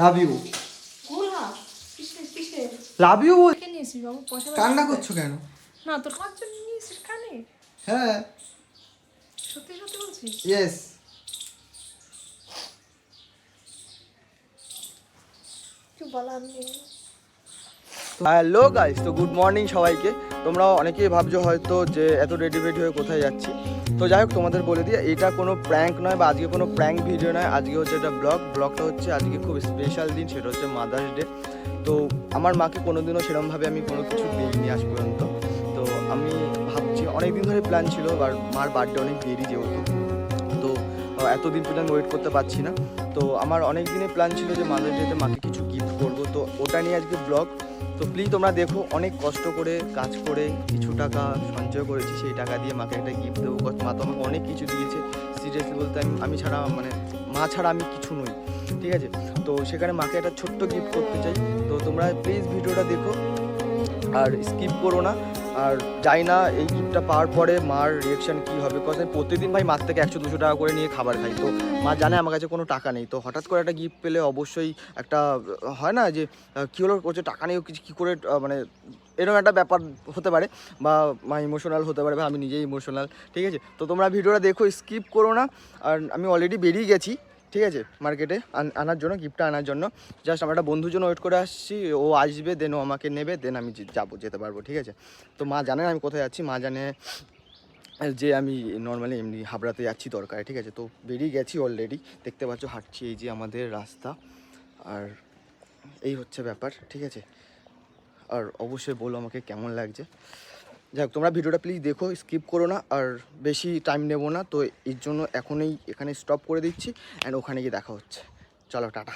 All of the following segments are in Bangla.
Love you. লাভ ইউ কান্না করছো কেন? না তোর কাজ জন্য নিয়েছিস কানে? হ্যাঁ সত্যি সত্যি বলছিস? ইয়েস। কিছু বলার নেই। হ্যালো গাইস, তো গুড মর্নিং সবাইকে। তোমরা অনেকেই ভাবছো হয়তো যে এত রেডি হয়ে কোথায় যাচ্ছি। তো যাই হোক, তোমাদের বলে দিই, এটা কোনো প্র্যাঙ্ক নয় বা আজকে কোনো প্র্যাঙ্ক ভিডিও নয়। আজকে হচ্ছে একটা ব্লগটা হচ্ছে আজকে খুব স্পেশাল দিন, সেটা হচ্ছে মাদার্স ডে। তো আমার মাকে কোনোদিনও সেরকমভাবে আমি কোনো কিছু দিইনি আজ পর্যন্ত। তো আমি ভাবছি, অনেক দিন ধরে প্ল্যান ছিল, মার বার্থডে অনেক দেরি যেহেতু, তো এতদিন পর্যন্ত ওয়েট করতে পারছি না। তো আমার অনেক দিনের প্ল্যান ছিল যে মাদার্স ডেতে মাকে কিছু গিফট করবো, তো ওটা নিয়ে আজকে ব্লগ। তো প্লিজ তোমরা দেখো, অনেক কষ্ট করে কাজ করে কিছু টাকা সঞ্চয় করেছি, সেই টাকা দিয়ে মাকে একটা গিফট দেবো। মা তো আমাকে অনেক কিছু দিয়েছে, সিরিয়াসলি বলতে আমি ছাড়া মানে মা ছাড়া আমি কিছু নই, ঠিক আছে। তো সেখানে মাকে একটা ছোট্ট গিফট করতে চাই। তো তোমরা প্লিজ ভিডিওটা দেখো আর স্কিপ করো না। আর যাই না এই গিফটটা পাওয়ার পরে মার রিয়াকশান কী হবে, বিকজ আমি প্রতিদিন ভাই মার থেকে 100-200 টাকা করে নিয়ে খাবার খাই। তো মা জানে আমার কাছে কোনো টাকা নেই, তো হঠাৎ করে একটা গিফট পেলে অবশ্যই একটা হয় না যে কী হলো করছে, টাকা নেই কিছু কী করে, মানে এরকম একটা ব্যাপার হতে পারে, বা মা ইমোশনাল হতে পারে, বা আমি নিজেই ইমোশনাল, ঠিক আছে। তো তোমরা ভিডিওটা দেখো, স্কিপ করো না। আর আমি অলরেডি বেরিয়ে গেছি, ঠিক আছে, মার্কেটে আনার জন্য, গিফটটা আনার জন্য। জাস্ট আমার একটা বন্ধুর জন্য ওয়েট করে আসছি, ও আসবে, দেন ও আমাকে নেবে, দেন আমি যেতে পারবো, ঠিক আছে। তো মা জানে আমি কোথায় যাচ্ছি, মা জানে যে আমি নর্মালি এমনি হাবড়াতে যাচ্ছি দরকারে, ঠিক আছে। তো বেরিয়ে গেছি অলরেডি, দেখতে পাচ্ছ হাঁটছি, এই যে আমাদের রাস্তা। আর এই হচ্ছে ব্যাপার, ঠিক আছে। আর অবশ্যই বলো আমাকে কেমন লাগছে। যাই হোক, তোমরা ভিডিওটা প্লিজ দেখো, স্কিপ করো না, আর বেশি টাইম নেবো না। তো এর জন্য এখনই এখানে স্টপ করে দিচ্ছি, অ্যান্ড ওখানে গিয়ে দেখা হচ্ছে। চলো, টাটা।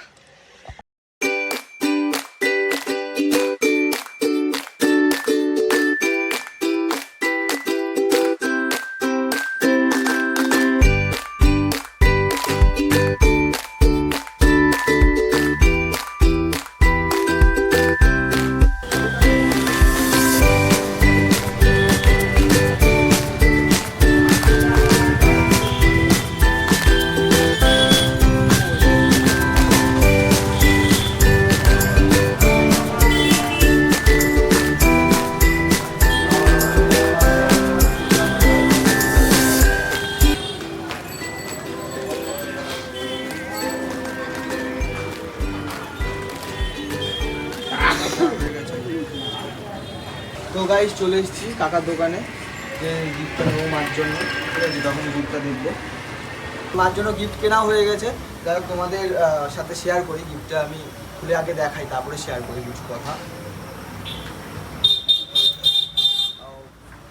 তো গাইস, চলে এসেছি কাকার দোকানে, যে গিফটটা নেবো মার জন্য, ঠিক আছে। তখন গিফটটা দেখবো, মার জন্য গিফট কেনা হয়ে গেছে। যাই হোক, তোমাদের সাথে শেয়ার করি গিফটটা, আমি খুলে আগে দেখাই, তারপরে শেয়ার করি কিছু কথা।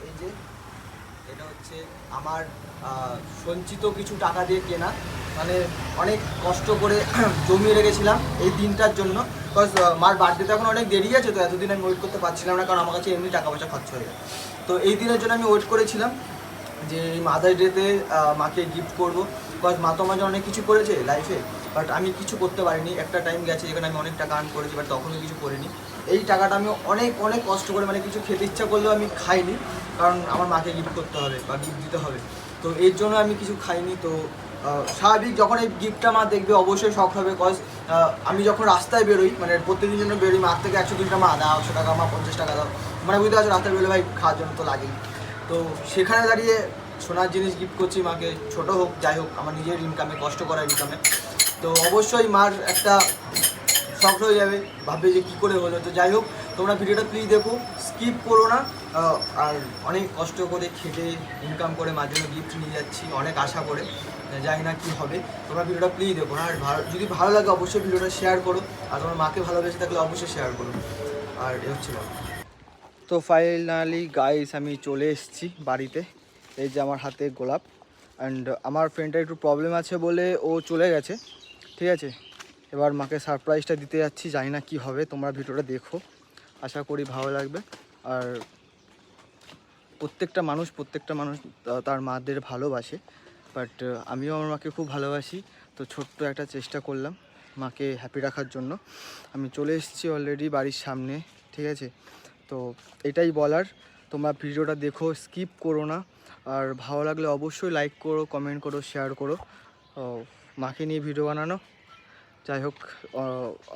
এই যে এটা হচ্ছে আমার সঞ্চিত কিছু টাকা দিয়ে কেনা, মানে অনেক কষ্ট করে জমিয়ে রেখেছিলাম এই দিনটার জন্য। বিকজ মার বার্থডেতে এখন অনেক দেরি আছে, তো এতদিন আমি ওয়েট করতে পারছিলাম না, কারণ আমার কাছে এমনি টাকা পয়সা খরচ হয়ে যায়। তো এই দিনের জন্য আমি ওয়েট করেছিলাম যে এই মাদার্স ডেতে মাকে গিফট করবো। বিকজ মা তো আমার জন্য অনেক কিছু করেছে লাইফে, বাট আমি কিছু করতে পারিনি। একটা টাইম গেছে যেখানে আমি অনেক টাকা আর্ন করেছি, বাট তখনও কিছু করিনি। এই টাকাটা আমি অনেক অনেক কষ্ট করে, মানে কিছু খেতে ইচ্ছা করলেও আমি খাইনি, কারণ আমার মাকে গিফট করতে হবে বা গিফট দিতে হবে। তো এর জন্য আমি কিছু খাইনি। তো স্বাভাবিক, যখন এই গিফটটা মা দেখবে অবশ্যই শখ হবে। বিকজ আমি যখন রাস্তায় বেরোই, মানে প্রত্যেকদিন জন্য বেরোই, মার থেকে 100-200 টাকা মা দাও, 100 টাকা মা 50 টাকা দাও, মানে বুঝতে পারছো, রাস্তায় বেরোলে ভাই খাওয়ার জন্য তো লাগেই। তো সেখানে দাঁড়িয়ে সোনার জিনিস গিফট করছি মাকে, ছোটো হোক যাই হোক, আমার নিজের ইনকামে, কষ্ট করা ইনকামে। তো অবশ্যই মার একটা শখ হয়ে যাবে, ভাববে যে কী করে হলো। তো যাই হোক, তোমরা ভিডিওটা প্লিজ দেখো, স্কিপ করো না। আর অনেক কষ্ট করে খেটে ইনকাম করে মার জন্য গিফট নিয়ে যাচ্ছি, অনেক আশা করে, জানি না কী হবে। তোমরা ভিডিওটা প্লিজ দেখো। আর যদি ভালো লাগে অবশ্যই ভিডিওটা শেয়ার করো, আর তোমার মাকে ভালোবেসে থাকলে অবশ্যই শেয়ার করো। আর এ হচ্ছে ব্যাপার। তো ফাইনালি গাইস, আমি চলে এসেছি বাড়িতে। এই যে আমার হাতে গোলাপ, অ্যান্ড আমার ফ্রেন্ডটার একটু প্রবলেম আছে বলে ও চলে গেছে, ঠিক আছে। এবার মাকে সারপ্রাইজটা দিতে যাচ্ছি, জানি না কী হবে। তোমরা ভিডিওটা দেখো, আশা করি ভালো লাগবে। আর প্রত্যেকটা মানুষ তার মাদের ভালোবাসে, বাট আমিও আমার মাকে খুব ভালোবাসি। তো ছোট্ট একটা চেষ্টা করলাম মাকে হ্যাপি রাখার জন্য। আমি চলে এসেছি অলরেডি বাড়ির সামনে, ঠিক আছে। তো এটাই বলার, তোমরা ভিডিওটা দেখো, স্কিপ করো না। আর ভালো লাগলে অবশ্যই লাইক করো, কমেন্ট করো, শেয়ার করো। মাকে নিয়ে ভিডিও বানানো, যাই হোক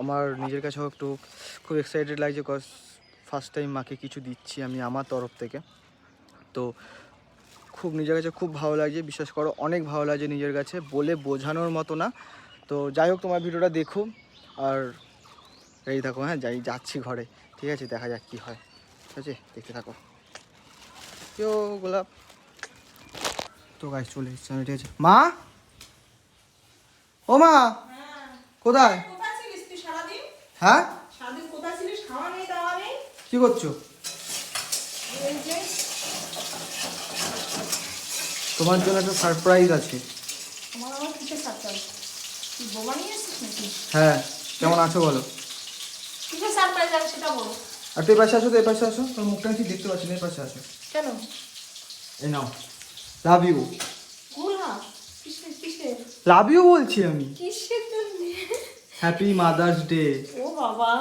আমার নিজের কাছেও একটু খুব এক্সাইটেড লাগছে, কজ ফার্স্ট টাইম মাকে কিছু দিচ্ছি আমি আমার তরফ থেকে। তো খুব নিজের কাছে খুব ভালো লাগছে, বিশ্বাস করো অনেক ভালো লাগছে নিজের কাছে, বলে বোঝানোর মতো না। তো যাই হোক তোমার ভিডিওটা দেখো আর রেডি থাকো। হ্যাঁ যাচ্ছি ঘরে, ঠিক আছে, দেখা যাক কী হয়, ঠিক আছে, দেখতে থাকো। কেউ গোলাপ তো গাছ চলে এসছে, ঠিক আছে। মা, ও মা, কোথায়? হ্যাঁ, কি করছো? তোমার জন্য একটা সারপ্রাইজ আছে। হ্যাঁ, কেমন আছো বলো? আর তুই পাশে আসো, তো এই পাশে আসো, তোর মুখটা ঠিক দেখতে পাচ্ছি না, এই পাশে আসো। কেন? এই নাও, লাভ ইউ। লাভ ইউ বলছি আমি। কিসের জন্য? Happy mother's day. ও বাবা,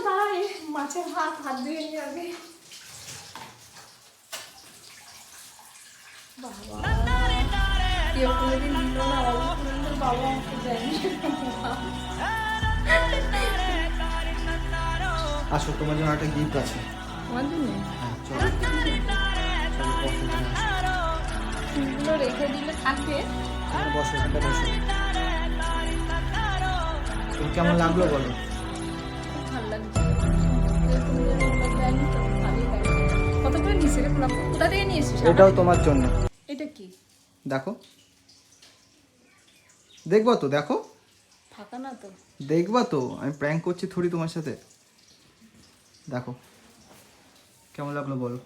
ভাই মাছের হাত ধুয়ে নিয়ে আগে। বাবা, কেউ কোনোদিন দিল না, অল্প বাবা আমাকে দেয়নি। আসো, তোমার জন্য একটা গিফট আছে। আমার জন্য? হ্যাঁ, চলো চলো বসো, এখানে আসো। ফুলগুলো রেখে দিলে থাকবে। এখানে বসো, এখানটা বসো। তুমি কেমন লাগলো বলো? খুব ভালো লাগছে। তুমি যেন ওগুলো দেয়নি তো, ভালোই লাগছে। কত করে নিয়েছে রে গোলাপ? কোথা থেকে নিয়েছিস? এটাও তোমার জন্য। এটা কি? দেখো, দেখবা তো, দেখো। ফাঁকা না তো? দেখবা তো, আমি প্র্যাঙ্ক করছি থোড়ি তোমার সাথে। দেখো কেমন লাগলো বলো?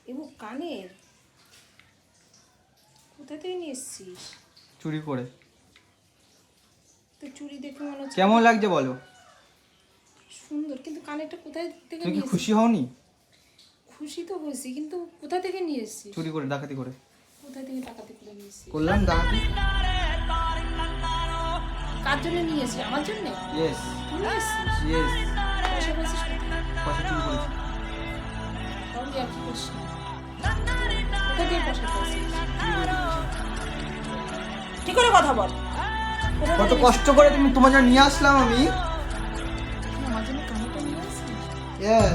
এবং কানের কোথা থেকে নিয়ে এসছিস? চুরি করে। তো চুড়ি দেখে মনে হচ্ছে কেমন লাগছে বলো? সুন্দর, কিন্তু কানেরটা কোথায় থেকে তুমি কি নিয়ে খুশি হওনি? খুশি তো হয়েছি, কিন্তু কোথা থেকে নিয়ে এসছিস? চুরি করে, ডাকাতি করে। কোথা থেকে টাকাতে করে নিয়ে এসছিস? করলাম ডাকাতি। কার জন্য নিয়ে এসছিস? আমার জন্য? ইয়েস তুই নিয়ে এসছিস? ইয়েস। পয়সা পেয়েছিস কোথায়? পয়সা চুরি করেছি। তাহলে আর কি করিস না? কোথা থেকে পয়সা পেয়েছিস? ঠিক করে কথা বল। কোথা কত থেকে কষ্ট করে তুমি তোমার জন্য নিয়ে আসলাম আমি। তুই আমার জন্য কানেরটা নিয়ে আসছিস? Yeah.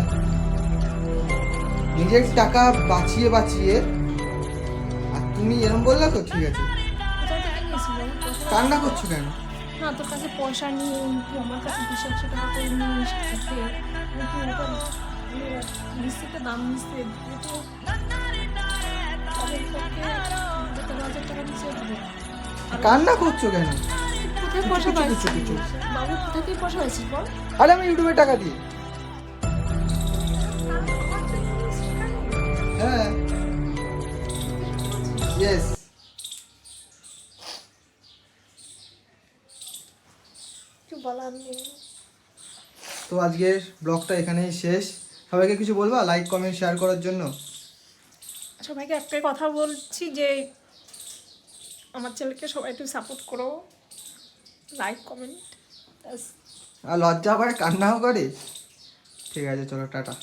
নিজের টাকা বাঁচিয়ে বাঁচিয়ে আর তুমি এরকম বললে তো, ঠিক আছে। কোথা থেকে নিয়ে এসছিস বল? পয়সা- কান্না করছো কেন? না, তোর কাছে পয়সা নিয়ে তুই আমার কাছে 200-100 টাকা করে নিয়ে এসে মিস্ত্রিটা দাম মিস্ত্রি দিয়ে তো তাদের পক্ষে 13,000 টাকা দিচ্ছে হবে। কান্না করছো কেন? কোথায় পয়সা কিছু, কিছু, পাইছিস? কিছু। বাবু কোথা থেকে পয়সা পাইছিস বল? আরে আমি ইউটিউবে টাকা দিই। হ্যাঁ, ইয়েস। কিছু বলার নেই। তো আজকের ব্লগটা এখানেই শেষ। সবাইকে কিছু বলবা লাইক কমেন্ট শেয়ার করার জন্য? সবাইকে একটাই কথা বলছি যে আমার ছেলেকে সবাই একটু সাপোর্ট করো, লাইক কমেন্ট। আর লজ্জা করে, কান্নাও করে। ঠিক আছে, চলো টাটা।